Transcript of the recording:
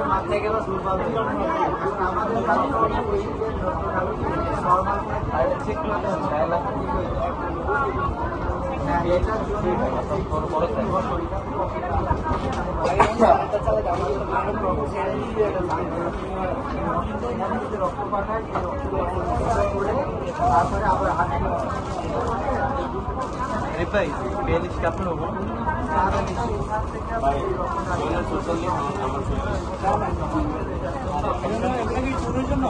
মাথায় গেল দুর্বল রক্ত পাঠায় তারপরে আবার হাত ভাই বেলিশটা আপনার ওপর জন্য